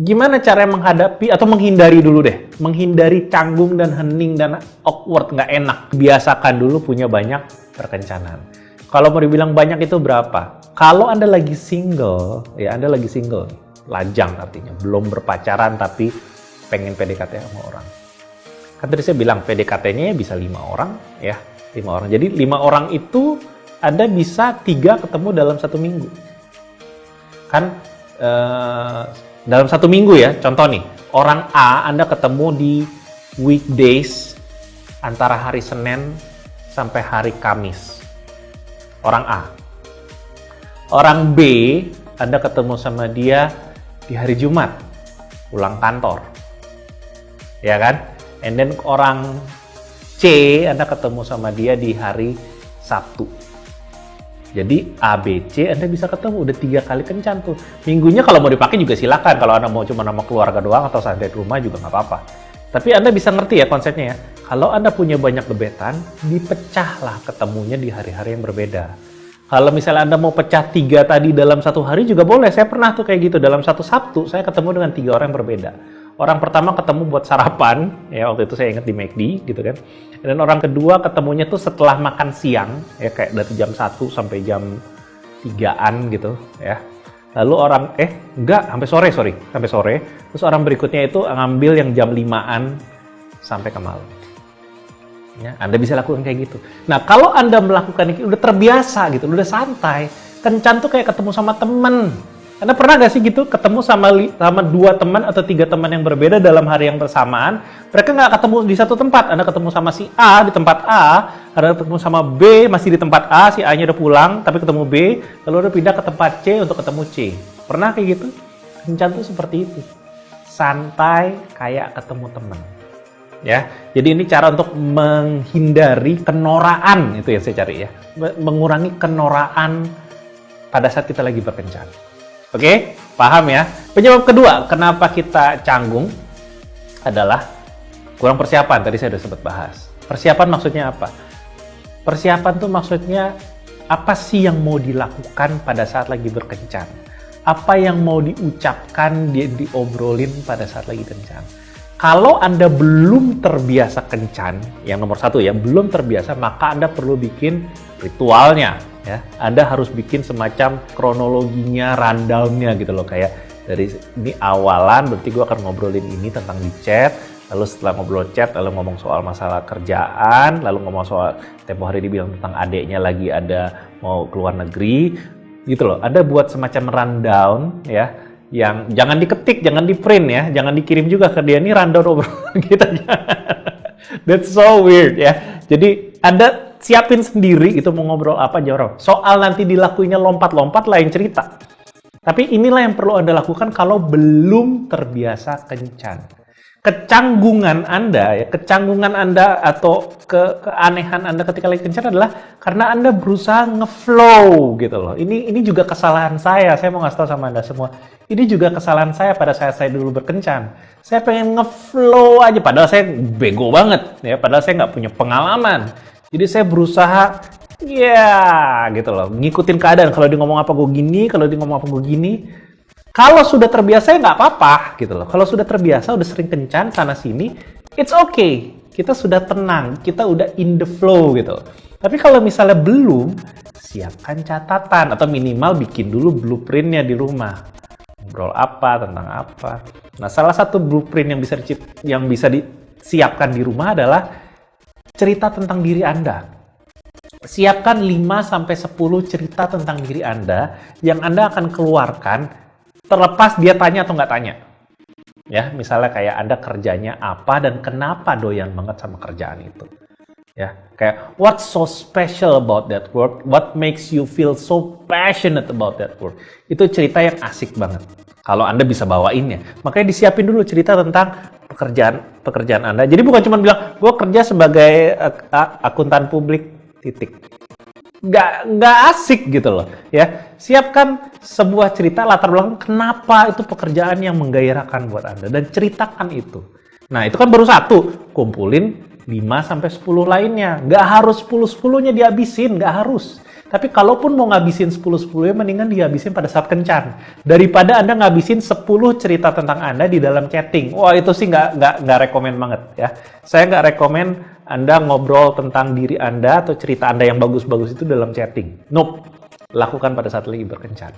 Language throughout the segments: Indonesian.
Gimana cara menghadapi atau menghindari dulu deh, menghindari canggung dan hening dan awkward, nggak enak. Biasakan dulu punya banyak perkencanan. Kalau mau dibilang banyak itu berapa? Kalau Anda lagi single, ya Anda lagi single, lajang artinya, belum berpacaran tapi pengen PDKT sama orang. Kan tadi saya bilang PDKT-nya bisa 5 orang, ya 5 orang. Jadi 5 orang itu Anda bisa 3 ketemu dalam 1 minggu. Kan dalam 1 minggu ya, contoh nih, orang A Anda ketemu di weekdays antara hari Senin sampai hari Kamis. Orang A. Orang B Anda ketemu sama dia di hari Jumat, pulang kantor. Ya kan? And then orang C Anda ketemu sama dia di hari Sabtu. Jadi A, B, C Anda bisa ketemu, udah 3 kali kencan tuh. Minggunya kalau mau dipakai juga silakan, kalau Anda mau cuma sama keluarga doang atau santai di rumah juga nggak apa-apa. Tapi Anda bisa ngerti ya konsepnya ya. Kalau Anda punya banyak gebetan, dipecahlah ketemunya di hari-hari yang berbeda. Kalau misalnya Anda mau pecah 3 tadi dalam 1 hari juga boleh. Saya pernah tuh kayak gitu, dalam 1 Sabtu saya ketemu dengan 3 orang yang berbeda. Orang pertama ketemu buat sarapan, ya waktu itu saya ingat di McD gitu kan. Dan orang kedua ketemunya tuh setelah makan siang, ya kayak dari jam 1 sampai jam 3-an gitu ya. Lalu orang, enggak, sampai sore. Terus orang berikutnya itu ngambil yang jam 5-an sampai ke malam. Ya, Anda bisa lakukan kayak gitu. Nah, kalau Anda melakukan ini udah terbiasa gitu, udah santai, kencan tuh kayak ketemu sama temen. Anda pernah gak sih gitu ketemu sama 2 teman atau 3 teman yang berbeda dalam hari yang bersamaan? Mereka nggak ketemu di satu tempat. Anda ketemu sama si A di tempat A, Anda ketemu sama B masih di tempat A, si A-nya udah pulang tapi ketemu B, lalu Anda pindah ke tempat C untuk ketemu C. Pernah kayak gitu? Kencan tuh seperti itu. Santai kayak ketemu teman. Ya, jadi ini cara untuk menghindari kenoraan, itu yang saya cari ya. Mengurangi kenoraan pada saat kita lagi berkencan. Oke, paham ya? Penyebab kedua, kenapa kita canggung adalah kurang persiapan. Tadi saya udah sempat bahas. Persiapan maksudnya apa? Persiapan tuh maksudnya apa sih yang mau dilakukan pada saat lagi berkencan? Apa yang mau diucapkan, diobrolin pada saat lagi kencan? Kalau Anda belum terbiasa kencan, yang nomor 1 ya, belum terbiasa, maka Anda perlu bikin ritualnya. Ya, Anda harus bikin semacam kronologinya, rundown-nya gitu loh, kayak dari ini awalan berarti gue akan ngobrolin ini tentang di chat, lalu setelah ngobrol chat lalu ngomong soal masalah kerjaan, lalu ngomong soal tempo hari dibilang tentang adeknya lagi ada mau keluar negeri gitu loh. Anda buat semacam rundown ya, yang jangan diketik, jangan di print ya, jangan dikirim juga ke dia, ini rundown obrolan kita. That's so weird ya. Jadi Anda siapin sendiri itu mau ngobrol apa aja. Soal nanti dilakuinnya lompat-lompat lain cerita. Tapi inilah yang perlu Anda lakukan kalau belum terbiasa kencan. Kecanggungan Anda atau keanehan Anda ketika lagi kencan adalah karena Anda berusaha ngeflow gitu loh. Ini juga kesalahan saya mau ngasih tahu sama Anda semua. Ini juga kesalahan saya pada saat saya dulu berkencan. Saya pengen ngeflow aja, padahal saya bego banget ya, padahal saya nggak punya pengalaman. Jadi saya berusaha, gitu loh, ngikutin keadaan. Kalau dia ngomong apa gue gini, kalau dia ngomong apa gue gini. Kalau sudah terbiasa ya nggak apa-apa, gitu loh. Kalau sudah terbiasa, udah sering kencan sana sini, it's okay. Kita sudah tenang, kita udah in the flow gitu. Tapi kalau misalnya belum, siapkan catatan atau minimal bikin dulu blueprintnya di rumah. Ngobrol apa, tentang apa. Nah, salah satu blueprint yang bisa disiapkan di rumah adalah cerita tentang diri Anda. Siapkan 5-10 cerita tentang diri Anda yang Anda akan keluarkan terlepas dia tanya atau nggak tanya. Ya, misalnya kayak Anda kerjanya apa dan kenapa doyan banget sama kerjaan itu. Ya, kayak what's so special about that work? What makes you feel so passionate about that work? Itu cerita yang asik banget. Kalau Anda bisa bawainnya. Makanya disiapin dulu cerita tentang pekerjaan Anda. Jadi bukan cuma bilang, gue kerja sebagai akuntan publik, titik. Nggak asik gitu loh. Ya, siapkan sebuah cerita latar belakang kenapa itu pekerjaan yang menggairahkan buat Anda. Dan ceritakan itu. Nah, itu kan baru 1. Kumpulin 5-10 lainnya. Nggak harus 10-10-nya dihabisin, nggak harus. Tapi kalaupun mau ngabisin 10-10 ya mendingan dihabisin pada saat kencan. Daripada Anda ngabisin 10 cerita tentang Anda di dalam chatting. Wah, itu sih nggak rekomen banget ya. Saya nggak rekomen Anda ngobrol tentang diri Anda atau cerita Anda yang bagus-bagus itu dalam chatting. Nope. Lakukan pada saat lagi berkencan.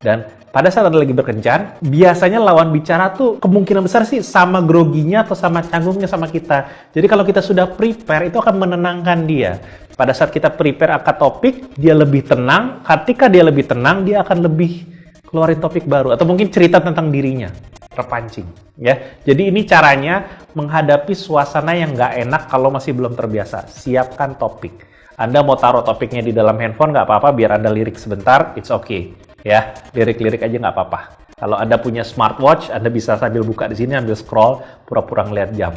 Dan pada saat Anda lagi berkencan, biasanya lawan bicara tuh kemungkinan besar sih sama groginya atau sama canggungnya sama kita. Jadi kalau kita sudah prepare, itu akan menenangkan dia. Pada saat kita prepare akan topik, dia lebih tenang. Ketika dia lebih tenang, dia akan lebih keluarin topik baru. Atau mungkin cerita tentang dirinya, terpancing. Ya. Jadi ini caranya menghadapi suasana yang nggak enak kalau masih belum terbiasa. Siapkan topik. Anda mau taruh topiknya di dalam handphone nggak apa-apa, biar Anda lirik sebentar, it's okay. Ya, lirik-lirik aja nggak apa-apa. Kalau Anda punya smartwatch, Anda bisa sambil buka di sini, ambil scroll, pura-pura ngeliat jam.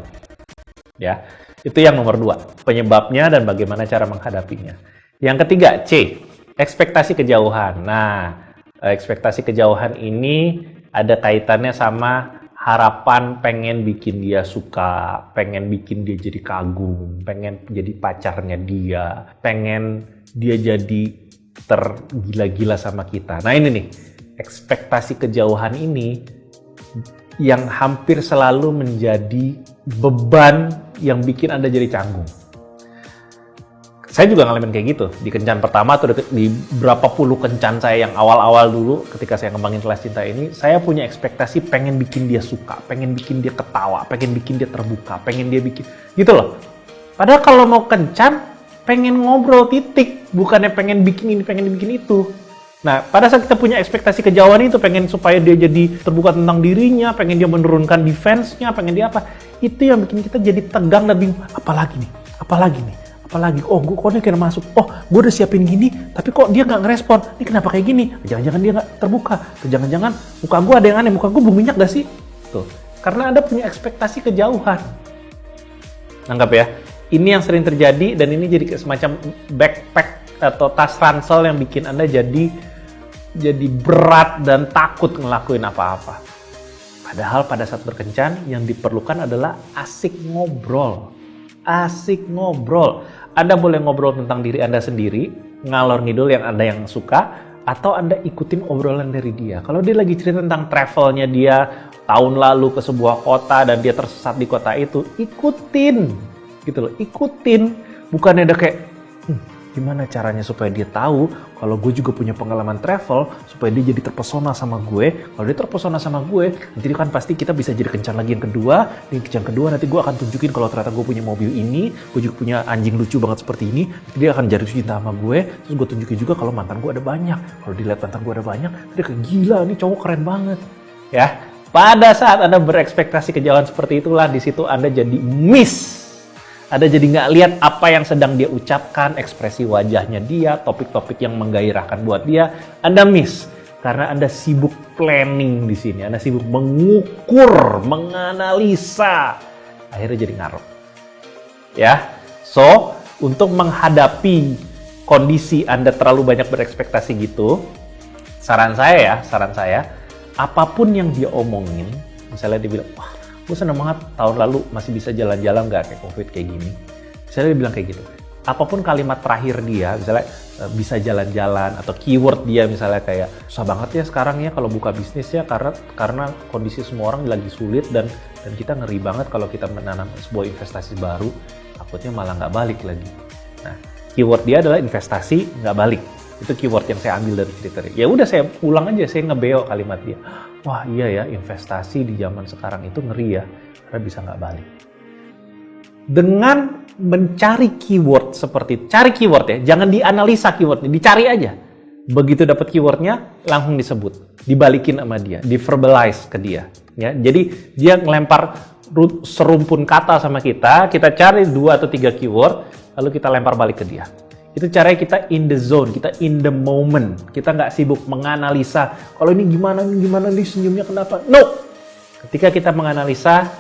Ya, itu yang nomor 2, penyebabnya dan bagaimana cara menghadapinya. Yang ketiga, C, ekspektasi kejauhan. Nah, ekspektasi kejauhan ini ada kaitannya sama harapan pengen bikin dia suka, pengen bikin dia jadi kagum, pengen jadi pacarnya dia, pengen dia jadi tergila-gila sama kita. Nah ini nih, ekspektasi kejauhan ini yang hampir selalu menjadi beban yang bikin Anda jadi canggung. Saya juga ngalamin kayak gitu. Di kencan pertama tuh di berapa puluh kencan saya yang awal-awal dulu ketika saya ngembangin kelas cinta ini, saya punya ekspektasi pengen bikin dia suka, pengen bikin dia ketawa, pengen bikin dia terbuka, pengen dia bikin gitu loh. Padahal kalau mau kencan, pengen ngobrol titik, bukannya pengen bikin ini, pengen bikin itu. Nah, pada saat kita punya ekspektasi kejauhan itu, pengen supaya dia jadi terbuka tentang dirinya, pengen dia menurunkan defense-nya, pengen dia apa, itu yang bikin kita jadi tegang dan bingung, apalagi nih, oh kok dia kena masuk, oh gue udah siapin gini, tapi kok dia nggak ngerespon, ini kenapa kayak gini, jangan-jangan dia nggak terbuka, atau jangan-jangan muka gue ada yang aneh, muka gue berminyak gak sih? Tuh, karena Anda punya ekspektasi kejauhan. Anggap ya, ini yang sering terjadi dan ini jadi semacam backpack atau tas ransel yang bikin Anda jadi berat dan takut ngelakuin apa-apa. Padahal pada saat berkencan yang diperlukan adalah asik ngobrol. Asik ngobrol. Anda boleh ngobrol tentang diri Anda sendiri, ngalor ngidul yang Anda yang suka, atau Anda ikutin obrolan dari dia. Kalau dia lagi cerita tentang travelnya dia tahun lalu ke sebuah kota dan dia tersesat di kota itu, ikutin. Gitu loh, ikutin, bukannya ada kayak gimana caranya supaya dia tahu kalau gue juga punya pengalaman travel, supaya dia jadi terpesona sama gue. Kalau dia terpesona sama gue, nanti kan pasti kita bisa jadi kencan lagi yang kedua. Di kencan kedua nanti gue akan tunjukin kalau ternyata gue punya mobil ini, gue juga punya anjing lucu banget seperti ini. Nanti dia akan jatuh cinta sama gue. Terus gue tunjukin juga kalau mantan gue ada banyak. Kalau dilihat mantan gue ada banyak, dia kayak gila, ini cowok keren banget. Ya, pada saat Anda berekspektasi kejauhan seperti itulah, di situ Anda jadi miss. Anda jadi nggak lihat apa yang sedang dia ucapkan, ekspresi wajahnya dia, topik-topik yang menggairahkan buat dia, Anda miss. Karena Anda sibuk planning di sini, Anda sibuk mengukur, menganalisa. Akhirnya jadi ngarep. Ya, so untuk menghadapi kondisi Anda terlalu banyak berekspektasi gitu, saran saya, apapun yang dia omongin, misalnya dia bilang, wah, gue seneng banget tahun lalu masih bisa jalan-jalan nggak kayak COVID kayak gini. Misalnya dia bilang kayak gitu. Apapun kalimat terakhir dia, misalnya bisa jalan-jalan atau keyword dia misalnya kayak susah banget ya sekarang ya kalau buka bisnis ya karena kondisi semua orang lagi sulit dan kita ngeri banget kalau kita menanam sebuah investasi baru takutnya malah nggak balik lagi. Nah, keyword dia adalah investasi nggak balik. Itu keyword yang saya ambil dari kriteria. Ya udah saya ulang aja, saya ngebeo kalimat dia. Wah iya ya, investasi di zaman sekarang itu ngeri ya, karena bisa nggak balik. Dengan mencari keyword seperti itu, cari keyword ya, jangan dianalisa keywordnya, dicari aja. Begitu dapat keywordnya, langsung disebut, dibalikin sama dia, di-verbalize ke dia. Ya, jadi dia ngelempar serumpun kata sama kita cari 2 atau 3 keyword, lalu kita lempar balik ke dia. Itu caranya kita in the zone, kita in the moment. Kita nggak sibuk menganalisa, kalau ini gimana nih senyumnya kenapa. No! Ketika kita menganalisa,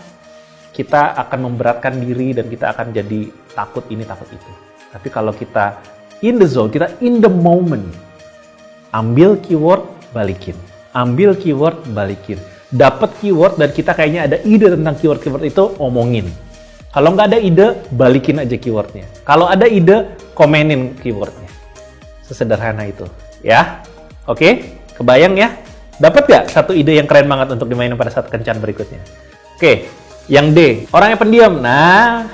kita akan memberatkan diri dan kita akan jadi takut ini, takut itu. Tapi kalau kita in the zone, kita in the moment, ambil keyword, balikin. Ambil keyword, balikin. Dapat keyword dan kita kayaknya ada ide tentang keyword-keyword itu, omongin. Kalau nggak ada ide, balikin aja keywordnya. Kalau ada ide, komenin keywordnya. Sesederhana itu, ya. Oke, kebayang ya? Dapat gak satu ide yang keren banget untuk dimainin pada saat kencan berikutnya? Oke, yang D, orangnya pendiam. Nah,